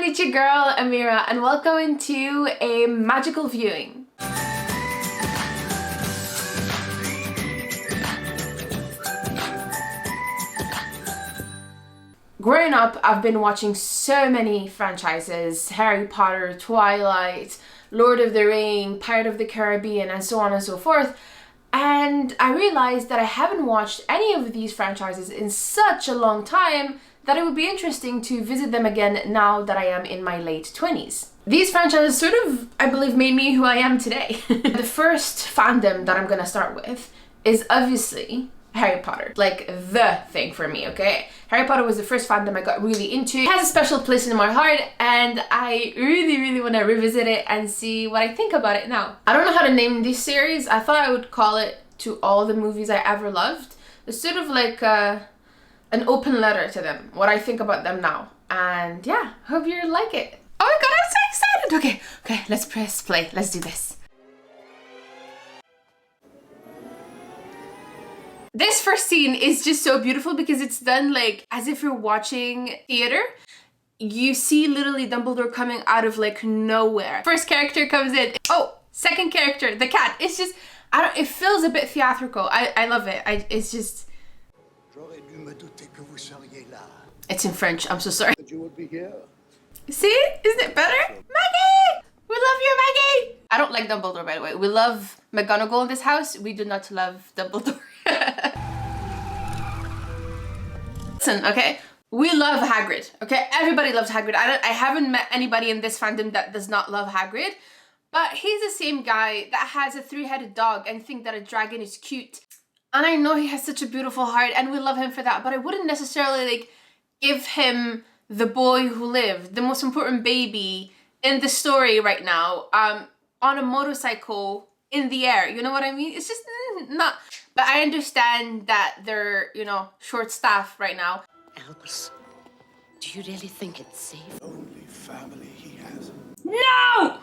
it's your girl Amira and welcome to a magical viewing. Growing up, I've been watching so many franchises: Harry Potter, Twilight, Lord of the Rings, Pirate of the Caribbean, and so on and so forth. And I realized that I haven't watched any of these franchises in such a long time that it would be interesting to visit them again now that I am in my late 20s. These franchises sort of, I believe, made me who I am today. The first fandom that I'm gonna start with is obviously Harry Potter. Like the thing for me, okay? Harry Potter was the first fandom I got really into. It has a special place in my heart and I really want to revisit it and see what I think about it now. I don't know how to name this series. I thought I would call it To All the Movies I Ever Loved. It's sort of like an open letter to them, what I think about them now. And yeah, hope you like it. Oh my god, I'm so excited! Okay, let's press play. Let's do this. This first scene is just so beautiful because it's done like as if you're watching theater. You see literally Dumbledore coming out of like nowhere. First character comes in. Oh, second character, the cat. It's just, it feels a bit theatrical. I love it. It's just... It's in French, I'm so sorry. You would be here. See? Isn't it better? Maggie! We love you, Maggie! I don't like Dumbledore, by the way. We love McGonagall in this house. We do not love Dumbledore. Listen, okay? We love Hagrid, okay? Everybody loves Hagrid. I haven't met anybody in this fandom that does not love Hagrid. But he's the same guy that has a three-headed dog and think that a dragon is cute. And I know he has such a beautiful heart and we love him for that, but I wouldn't necessarily like give him the boy who lived, the most important baby in the story right now, on a motorcycle in the air. You know what I mean? It's just not. But I understand that they're, you know, short-staffed right now. Albus, do you really think it's safe? Only family he has. No!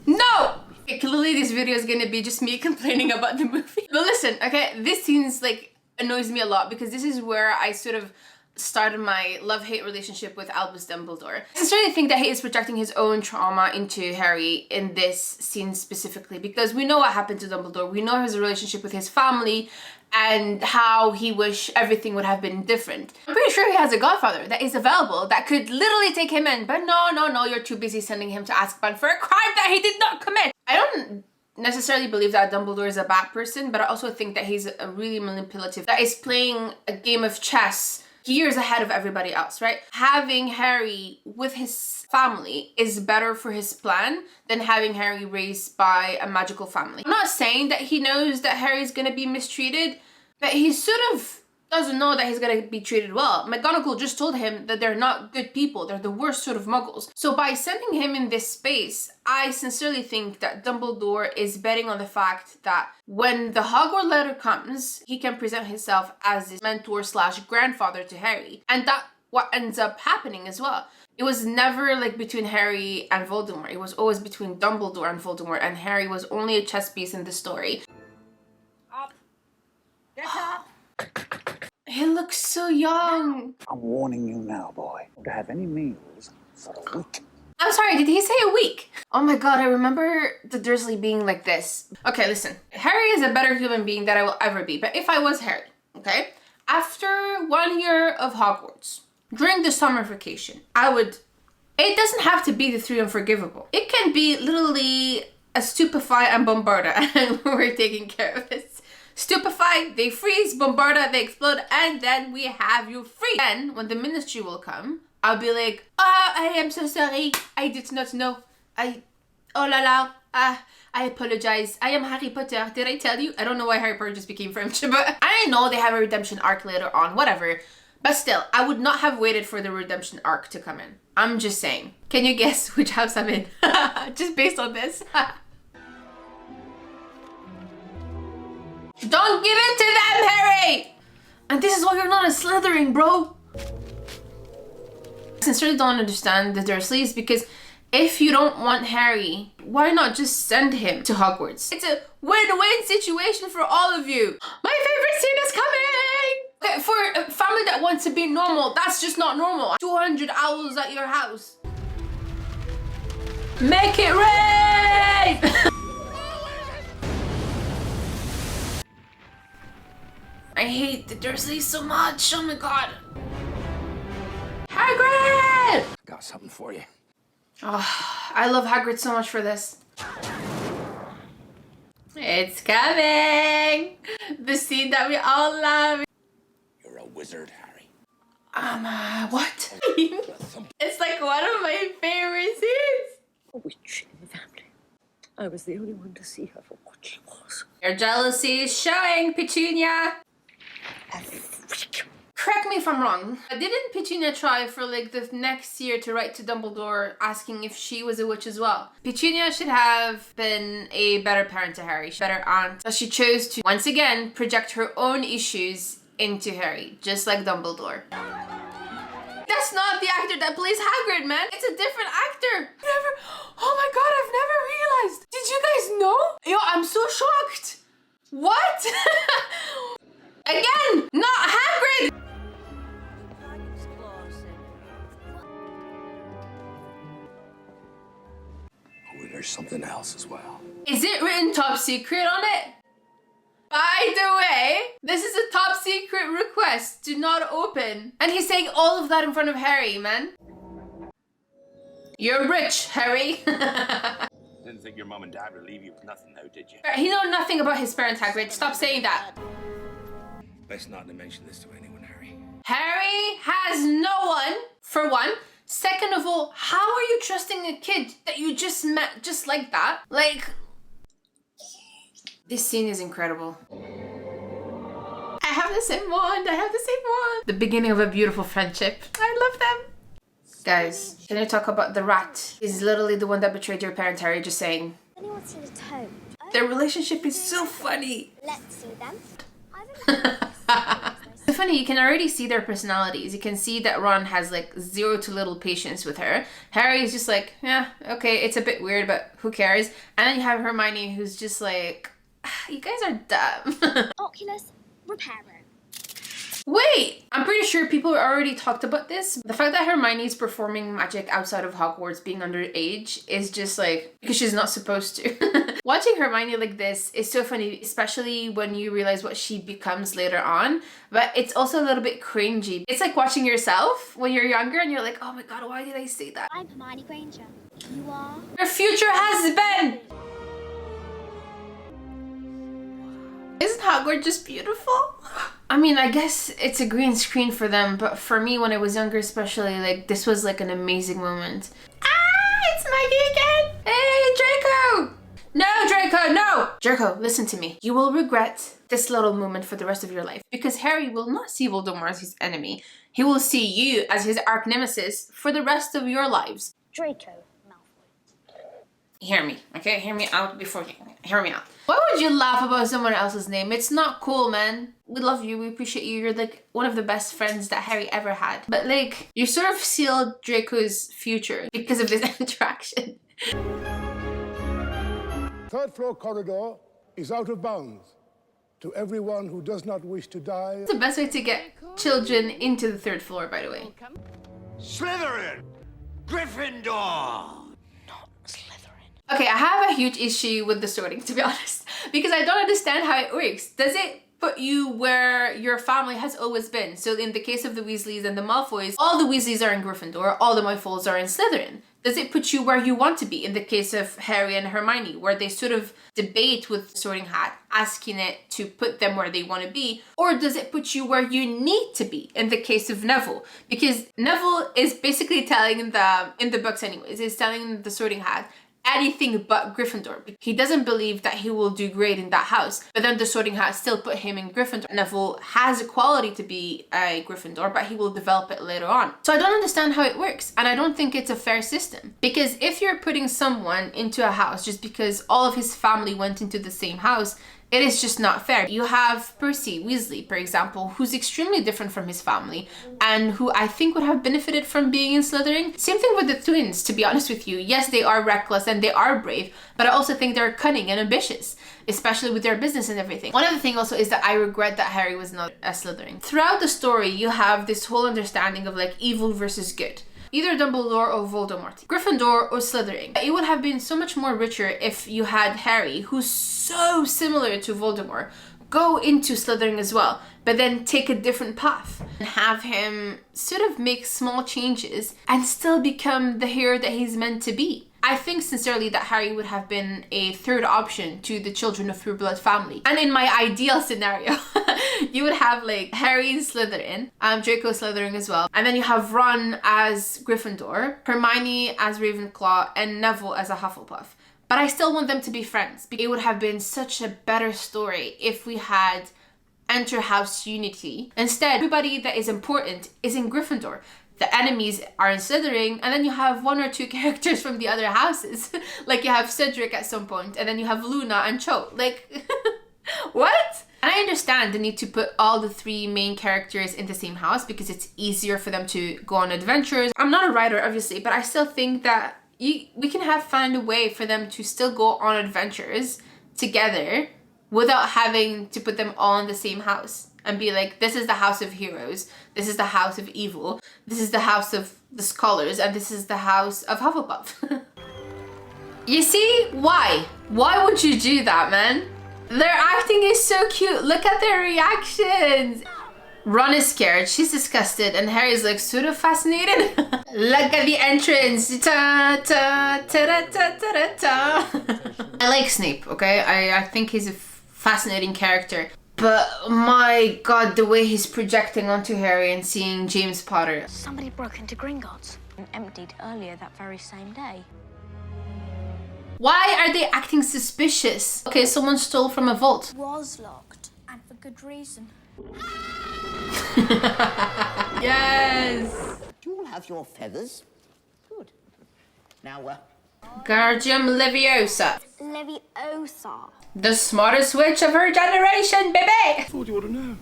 No! Clearly this video is gonna be just me complaining about the movie. But listen, okay, this scene's like annoys me a lot because this is where I sort of started my love-hate relationship with Albus Dumbledore. I sincerely think that he is projecting his own trauma into Harry in this scene specifically because we know what happened to Dumbledore. We know his relationship with his family and how he wished everything would have been different. I'm pretty sure he has a godfather that is available that could literally take him in, but no, you're too busy sending him to Azkaban for a crime that he did not commit. I don't necessarily believe that Dumbledore is a bad person, but I also think that he's a really manipulative, that is playing a game of chess years ahead of everybody else, right? Having Harry with his family is better for his plan than having Harry raised by a magical family. I'm not saying that he knows that Harry's gonna be mistreated, but he sort of doesn't know that he's gonna be treated well. McGonagall just told him that they're not good people, they're the worst sort of muggles. So by sending him in this space, I sincerely think that Dumbledore is betting on the fact that when the Hogwarts letter comes, he can present himself as his mentor / grandfather to Harry. And that's what ends up happening as well. It was never like between Harry and Voldemort. It was always between Dumbledore and Voldemort, and Harry was only a chess piece in the story. Up. Get up. He looks so young. I'm warning you now, boy. To have any meals for a week. I'm sorry, did he say a week? Oh my god, I remember the Dursley being like this. Okay, listen. Harry is a better human being than I will ever be. But if I was Harry, okay? After 1 year of Hogwarts, during the summer vacation, it doesn't have to be the three unforgivable. It can be literally a Stupefy and Bombarda and we're taking care of this. Stupefy, they freeze, Bombarda, they explode, and then we have you free. Then, when the ministry will come, I'll be like, I am so sorry, I did not know, oh la la, I apologize, I am Harry Potter, did I tell you? I don't know why Harry Potter just became French, but I know they have a redemption arc later on, whatever. But still, I would not have waited for the redemption arc to come in. I'm just saying. Can you guess which house I'm in? Just based on this. Don't give in to them, Harry! And this is why you're not a Slytherin, bro. I sincerely don't understand the Dursleys because if you don't want Harry, why not just send him to Hogwarts? It's a win-win situation for all of you. My favorite scene is coming! Okay, for a family that wants to be normal, that's just not normal. 200 owls at your house. Make it rain! I hate the Dursleys so much. Oh my god. Hagrid! Got something for you. Oh, I love Hagrid so much for this. It's coming! The scene that we all love. You're a wizard, Harry. What? It's like one of my favorite scenes. A witch in the family. I was the only one to see her for what she was. Your jealousy is showing, Petunia. A freak. Correct me if I'm wrong. Didn't Petunia try for like the next year to write to Dumbledore asking if she was a witch as well? Petunia should have been a better parent to Harry, better aunt. But she chose to once again project her own issues into Harry, just like Dumbledore. That's not the actor that plays Hagrid, man. It's a different actor. Oh my god, I've never realized. Did you guys know? Yo, I'm so shocked. What? Again, not Hagrid. Oh, there's something else as well. Is it written top secret on it? By the way, this is a top secret request. Do not open. And he's saying all of that in front of Harry, man. You're rich, Harry. Didn't think your mum and dad would leave you with nothing though, did you? He knows nothing about his parents, Hagrid. Stop saying that. Best not to mention this to anyone, Harry. Harry has no one, for one. Second of all, how are you trusting a kid that you just met just like that? Like, this scene is incredible. I have the same wand. I have the same wand. The beginning of a beautiful friendship. I love them. Guys, can I talk about the rat? He's literally the one that betrayed your parents, Harry, just saying. Anyone seen a toad? Their relationship is so funny. Let's see them. It's funny, you can already see their personalities. You can see that Ron has like zero to little patience with her. Harry is just like, yeah, okay, it's a bit weird, but who cares? And then you have Hermione who's just like, you guys are dumb. Oculus, repair room. Wait, I'm pretty sure people already talked about this. The fact that Hermione's performing magic outside of Hogwarts being underage is just like, because she's not supposed to. Watching Hermione like this is so funny, especially when you realize what she becomes later on. But it's also a little bit cringy. It's like watching yourself when you're younger and you're like, oh my god, why did I say that? I'm Hermione Granger. You are? Your future husband! Isn't Hogwarts just beautiful? I mean, I guess it's a green screen for them, but for me when I was younger especially, like, this was like an amazing moment. Ah, it's Maggie again! Hey, Draco! No, Draco, no! Draco, listen to me. You will regret this little moment for the rest of your life, because Harry will not see Voldemort as his enemy. He will see you as his arch nemesis for the rest of your lives. Draco Malfoy. Hear me, okay? Hear me out before you... Hear me out. Why would you laugh about someone else's name? It's not cool, man. We love you, we appreciate you. You're like one of the best friends that Harry ever had. But like, you sort of sealed Draco's future because of this interaction. Third floor corridor is out of bounds to everyone who does not wish to die. It's the best way to get children into the third floor, by the way. Slytherin! Gryffindor! Okay, I have a huge issue with the sorting, to be honest, because I don't understand how it works. Does it put you where your family has always been? So in the case of the Weasleys and the Malfoys, all the Weasleys are in Gryffindor, all the Malfoys are in Slytherin. Does it put you where you want to be in the case of Harry and Hermione, where they sort of debate with Sorting Hat, asking it to put them where they want to be? Or does it put you where you need to be in the case of Neville? Because Neville is basically telling in the books anyways, is telling the Sorting Hat anything but Gryffindor. He doesn't believe that he will do great in that house, but then the Sorting Hat still put him in Gryffindor. Neville has a quality to be a Gryffindor, but he will develop it later on. So I don't understand how it works, and I don't think it's a fair system. Because if you're putting someone into a house just because all of his family went into the same house, it is just not fair. You have Percy Weasley, for example, who's extremely different from his family and who I think would have benefited from being in Slytherin. Same thing with the twins, to be honest with you. Yes, they are reckless and they are brave, but I also think they're cunning and ambitious, especially with their business and everything. One other thing also is that I regret that Harry was not a Slytherin. Throughout the story, you have this whole understanding of like evil versus good. either Dumbledore or Voldemort, Gryffindor or Slytherin. It would have been so much more richer if you had Harry, who's so similar to Voldemort, go into Slytherin as well, but then take a different path and have him sort of make small changes and still become the hero that he's meant to be. I think sincerely that Harry would have been a third option to the children of Pure Blood family. And in my ideal scenario, you would have like Harry in Slytherin, Draco Slytherin as well. And then you have Ron as Gryffindor, Hermione as Ravenclaw, and Neville as a Hufflepuff. But I still want them to be friends. It would have been such a better story if we had inter-house unity. Instead, everybody that is important is in Gryffindor. The enemies are in Slytherin, and then you have one or two characters from the other houses. Like you have Cedric at some point, and then you have Luna and Cho. Like, what? And I understand the need to put all the three main characters in the same house because it's easier for them to go on adventures. I'm not a writer, obviously, but I still think that we can find a way for them to still go on adventures together without having to put them all in the same house. And be like, this is the house of heroes, this is the house of evil, this is the house of the scholars, and this is the house of Hufflepuff. You see? Why? Why would you do that, man? Their acting is so cute. Look at their reactions. Ron is scared, she's disgusted, and Harry's like sort of fascinated. Look at the entrance. Ta ta ta ta ta ta. I like Snape, okay? I think he's a fascinating character. But my god, the way he's projecting onto Harry and seeing James Potter. Somebody broke into Gringotts and emptied earlier that very same day. Why are they acting suspicious? Okay, someone stole from a vault. Was locked, and for good reason. Yes! Do you all have your feathers? Good. Now, Guardium Leviosa. Leviosa. The smartest witch of her generation, baby! What do you want to know?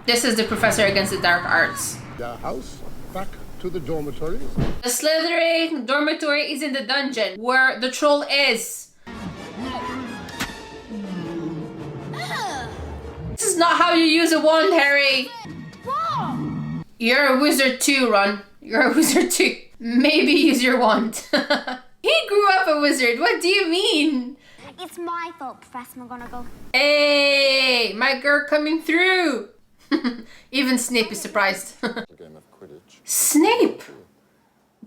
This is the professor against the dark arts. Their house, back to the dormitories. The Slytherin dormitory is in the dungeon where the troll is. This is not how you use a wand, Harry. You're a wizard too, Ron. You're a wizard too. Maybe use your wand. He grew up a wizard. What do you mean? It's my fault, Professor McGonagall. Hey, my girl coming through. Even Snape is surprised. Snape,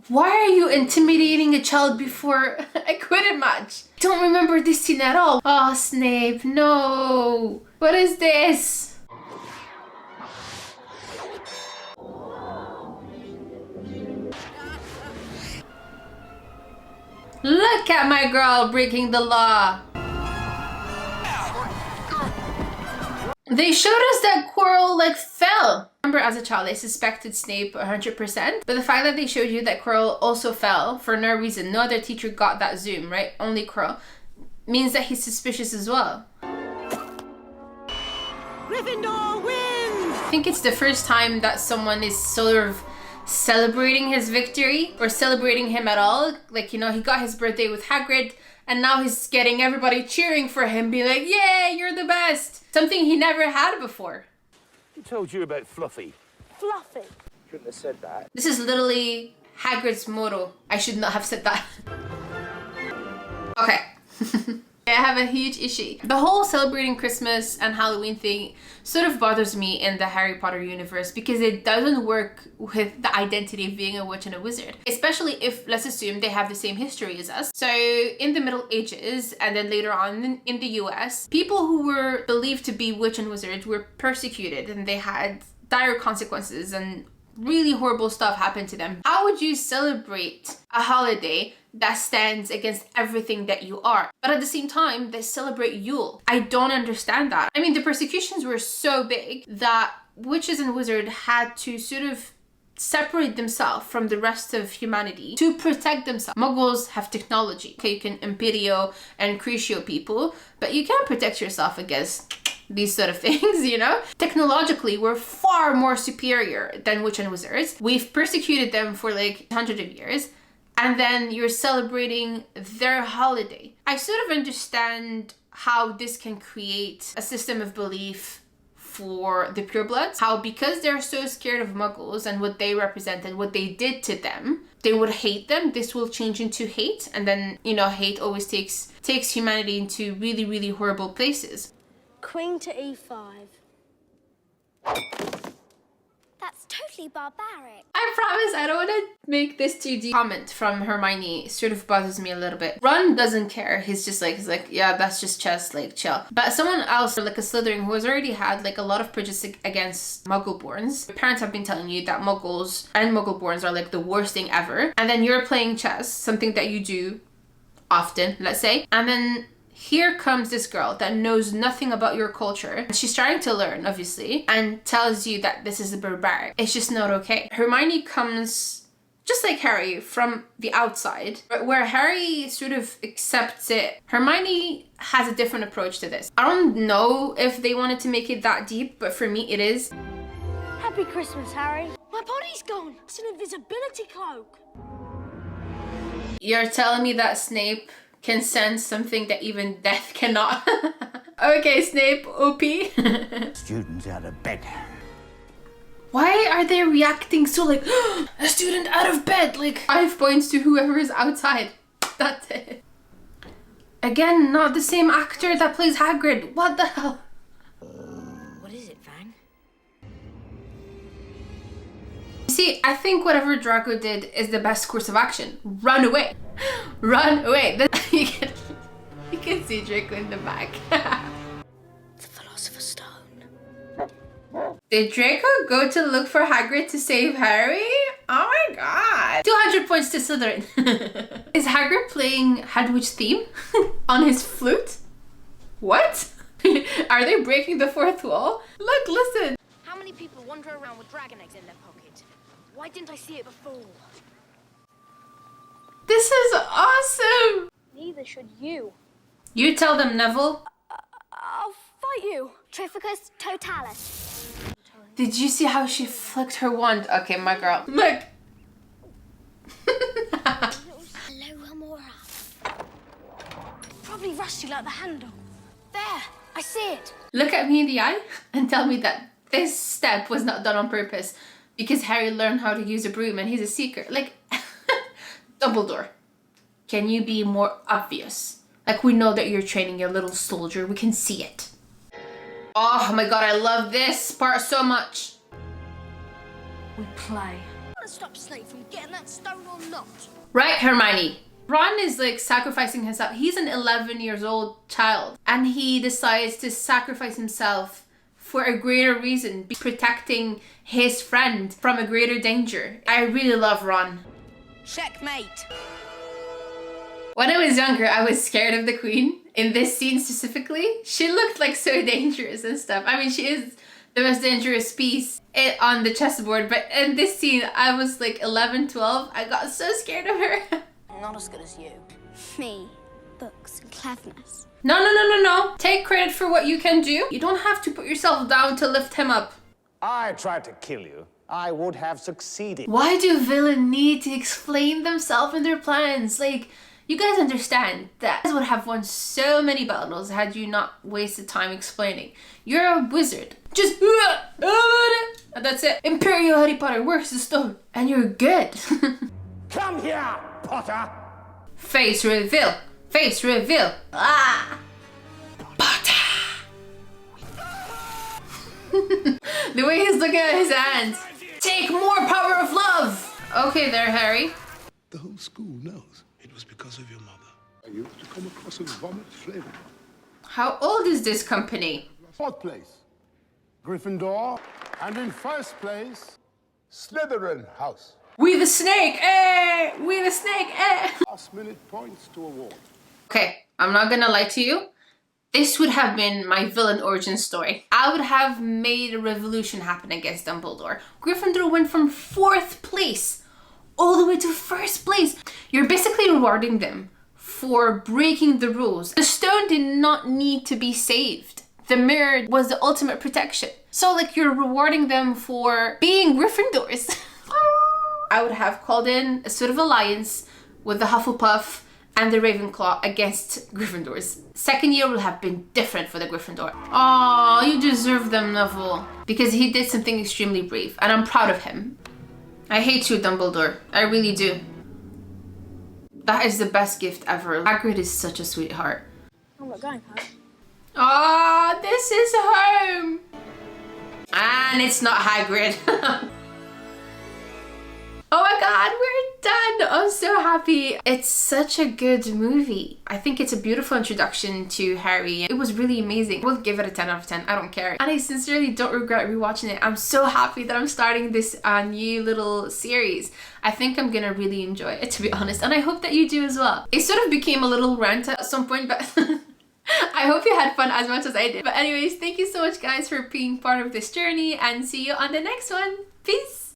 why are you intimidating a child before a Quidditch match? Don't remember this scene at all. Oh, Snape, no. What is this? Look at my girl breaking the law. They showed us that Quirrell like fell. Remember, as a child, I suspected Snape 100%. But the fact that they showed you that Quirrell also fell for no reason, no other teacher got that zoom, right? Only Quirrell, means that he's suspicious as well. Gryffindor wins! I think it's the first time that someone is sort of celebrating his victory or celebrating him at all. Like, you know, he got his birthday with Hagrid and now he's getting everybody cheering for him, be like, yay, you're the best. Something he never had before. Who told you about Fluffy? Fluffy. Shouldn't have said that. This is literally Hagrid's motto. I should not have said that. Okay. I have a huge issue. The whole celebrating Christmas and Halloween thing sort of bothers me in the Harry Potter universe because it doesn't work with the identity of being a witch and a wizard. Especially if, let's assume, they have the same history as us. So in the Middle Ages and then later on in the US, people who were believed to be witch and wizards were persecuted and they had dire consequences and really horrible stuff happened to them. How would you celebrate a holiday that stands against everything that you are, but at the same time they celebrate Yule? I don't understand that. I mean, the persecutions were so big that witches and wizards had to sort of separate themselves from the rest of humanity to protect themselves. Muggles have technology. Okay, you can Imperio and Crucio people, but you can't protect yourself against these sort of things, you know? Technologically, we're far more superior than witch and wizards. We've persecuted them for like hundreds of years, and then you're celebrating their holiday. I sort of understand how this can create a system of belief for the purebloods, how because they're so scared of muggles and what they represent and what they did to them, they would hate them. This will change into hate, and then, you know, hate always takes humanity into really, really horrible places. Queen to e5. That's totally barbaric. I promise I don't want to make this too deep. Comment from Hermione sort of bothers me a little bit. Ron doesn't care. He's like, yeah, that's just chess, like, chill. But someone else, like a Slytherin, who has already had like a lot of prejudice against Muggleborns. Your parents have been telling you that Muggles and Muggleborns are like the worst thing ever. And then you're playing chess, something that you do often, let's say. And then here comes this girl that knows nothing about your culture. She's trying to learn, obviously, and tells you that this is barbaric. It's just not okay. Hermione comes, just like Harry, from the outside, but where Harry sort of accepts it, Hermione has a different approach to this. I don't know if they wanted to make it that deep, but for me it is. Happy Christmas, Harry. My body's gone. It's an invisibility cloak. You're telling me that Snape can sense something that even death cannot? Okay, Snape, OP. Students out of bed. Why are they reacting so like, a student out of bed? Like 5 points to whoever is outside. That's it. Again, not the same actor that plays Hagrid. What the hell? What is it, Fang? See, I think whatever Draco did is the best course of action. Run away. Run away. You can see Draco in the back. The Philosopher's Stone. Did Draco go to look for Hagrid to save Harry? Oh my god. 200 points to Slytherin. Is Hagrid playing Hedwig's theme on his flute? What? Are they breaking the fourth wall? Look, listen. How many people wander around with dragon eggs in their pocket? Why didn't I see it before? This is awesome. Neither should you. You tell them, Neville. I'll fight you. Trificus totalis. Did you see how she flicked her wand? Okay, my girl. Look. Hello, Amira. Probably rusty like the handle. There, I see it. Look at me in the eye and tell me that this step was not done on purpose because Harry learned how to use a broom and he's a seeker. Like, Dumbledore, can you be more obvious? Like, we know that you're training your little soldier. We can see it. Oh my god, I love this part so much. We play. Want to stop Snape from getting that stone or not? Right, Hermione? Ron is like sacrificing himself. He's an 11 years old child and he decides to sacrifice himself for a greater reason, protecting his friend from a greater danger. I really love Ron. Checkmate. When I was younger, I was scared of the Queen. In this scene specifically, she looked like so dangerous and stuff. I mean, she is the most dangerous piece on the chessboard, but in this scene, I was like 11, 12. I got so scared of her. Not as good as you. Me, books and cleverness. No. Take credit for what you can do. You don't have to put yourself down to lift him up. I tried to kill you. I would have succeeded. Why do villains need to explain themselves and their plans? Like, you guys understand that you guys would have won so many battles had you not wasted time explaining. You're a wizard. Just and that's it. Imperial Harry Potter, where's the stone? And you're good. Come here, Potter. Face reveal. Face reveal. Ah. Potter. The way he's looking at his hands. Take more power of love. Okay there, Harry. The whole school knows it was because of your mother. I used to come across a vomit flavor. How old is this company? Fourth place, Gryffindor. And in first place, Slytherin House. We the snake, eh? We the snake, eh? Last minute points to award. Okay, I'm not gonna lie to you. This would have been my villain origin story. I would have made a revolution happen against Dumbledore. Gryffindor went from 4th place all the way to 1st place. You're basically rewarding them for breaking the rules. The stone did not need to be saved. The mirror was the ultimate protection. So like you're rewarding them for being Gryffindors. I would have called in a sort of alliance with the Hufflepuff and the Ravenclaw against Gryffindors. Second year will have been different for the Gryffindor. Oh, you deserve them, Neville. Because he did something extremely brave, and I'm proud of him. I hate you, Dumbledore. I really do. That is the best gift ever. Hagrid is such a sweetheart. Oh, we're going home. Oh, this is home. And it's not Hagrid. Oh my god, we're done! I'm so happy. It's such a good movie. I think it's a beautiful introduction to Harry. It was really amazing. We'll give it a 10 out of 10. I don't care. And I sincerely don't regret rewatching it. I'm so happy that I'm starting this new little series. I think I'm gonna really enjoy it, to be honest. And I hope that you do as well. It sort of became a little rant at some point, but I hope you had fun as much as I did. But anyways, thank you so much guys for being part of this journey, and see you on the next one. Peace!